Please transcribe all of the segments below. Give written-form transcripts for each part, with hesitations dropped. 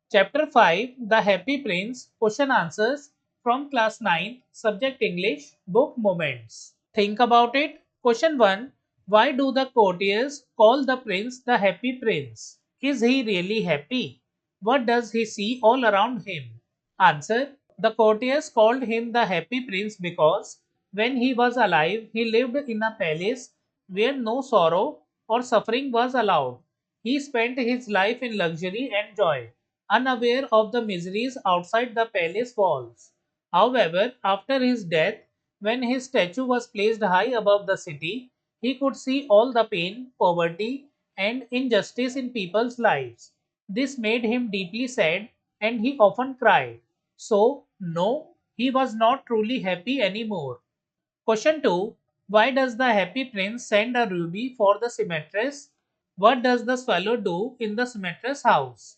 Chapter 5 The Happy Prince Question Answers from Class 9 Subject English Book Moments. Think about it. Question 1. Why do the courtiers call the prince the happy prince? Is he really happy? What does he see all around him? Answer. The courtiers called him the happy prince because when he was alive, he lived in a palace where no sorrow or suffering was allowed. He spent his life in luxury and joy, unaware of the miseries outside the palace walls. However, after his death, when his statue was placed high above the city, he could see all the pain, poverty, and injustice in people's lives. This made him deeply sad and he often cried. So, no, he was not truly happy anymore. Question 2. Why does the happy prince send a ruby for the seamstress? What does the swallow do in the seamstress' house?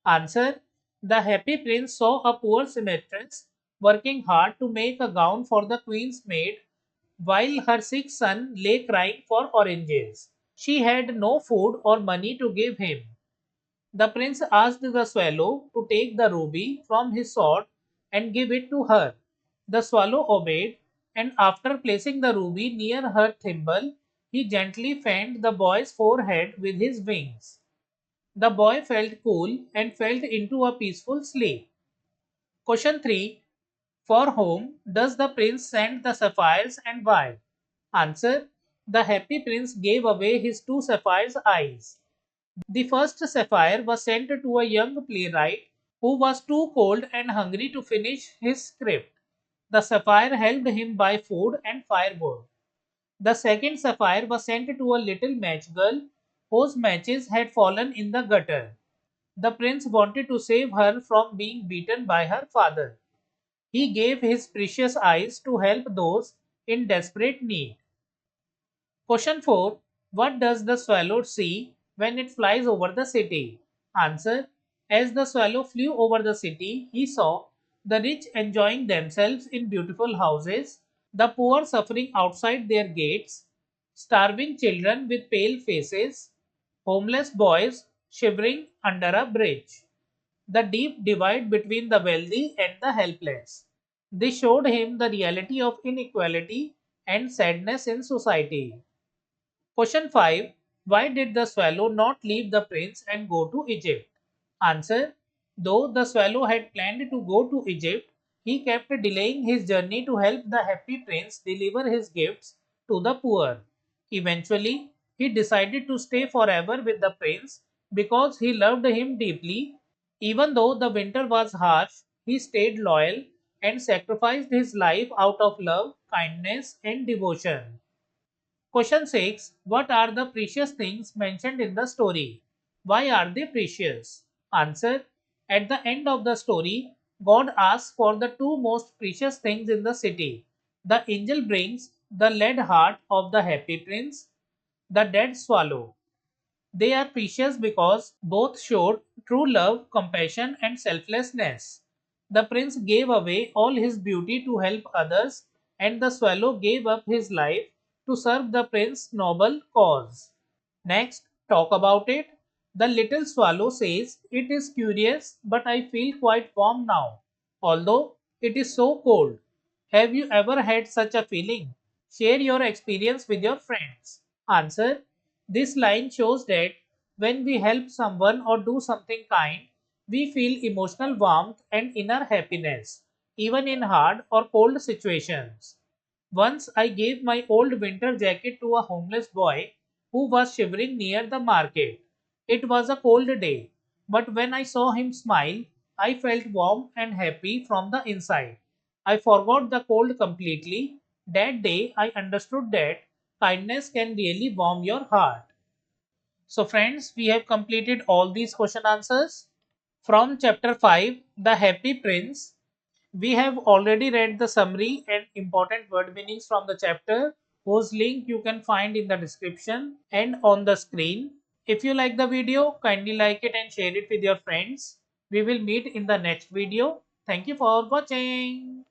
Answer. The happy prince saw a poor seamstress working hard to make a gown for the queen's maid while her sick son lay crying for oranges. She had no food or money to give him. The prince asked the swallow to take the ruby from his sword and give it to her. The swallow obeyed, and after placing the ruby near her thimble, he gently fanned the boy's forehead with his wings. The boy felt cool and fell into a peaceful sleep. Question 3. For whom does the prince send the sapphires and why? Answer. The happy prince gave away his two sapphires eyes. The first sapphire was sent to a young playwright who was too cold and hungry to finish his script. The sapphire helped him buy food and firewood. The second sapphire was sent to a little match girl whose matches had fallen in the gutter. The prince wanted to save her from being beaten by her father. He gave his precious eyes to help those in desperate need. Question 4. What does the swallow see when it flies over the city? Answer. As the swallow flew over the city, he saw the rich enjoying themselves in beautiful houses, the poor suffering outside their gates, starving children with pale faces, homeless boys shivering under a bridge, the deep divide between the wealthy and the helpless. This showed him the reality of inequality and sadness in society. Question 5. Why did the swallow not leave the prince and go to Egypt? Answer. Though the swallow had planned to go to Egypt, he kept delaying his journey to help the happy prince deliver his gifts to the poor. Eventually, he decided to stay forever with the prince because he loved him deeply. Even though the winter was harsh, he stayed loyal and sacrificed his life out of love, kindness, and devotion. Question 6. What are the precious things mentioned in the story? Why are they precious? Answer. At the end of the story, God asks for the two most precious things in the city. The angel brings the lead heart of the happy prince, the dead swallow. They are precious because both showed true love, compassion, and selflessness. The prince gave away all his beauty to help others, and the swallow gave up his life to serve the prince's noble cause. Next, talk about it. The little swallow says, "It is curious, but I feel quite warm now, although it is so cold." Have you ever had such a feeling? Share your experience with your friends. Answer. This line shows that when we help someone or do something kind, we feel emotional warmth and inner happiness, even in hard or cold situations. Once I gave my old winter jacket to a homeless boy who was shivering near the market. It was a cold day, but when I saw him smile, I felt warm and happy from the inside. I forgot the cold completely. That day, I understood that kindness can really warm your heart. So, friends, we have completed all these question answers. From chapter 5, The Happy Prince, we have already read the summary and important word meanings from the chapter, whose link you can find in the description and on the screen. If you like the video, kindly like it and share it with your friends. We will meet in the next video. Thank you for watching.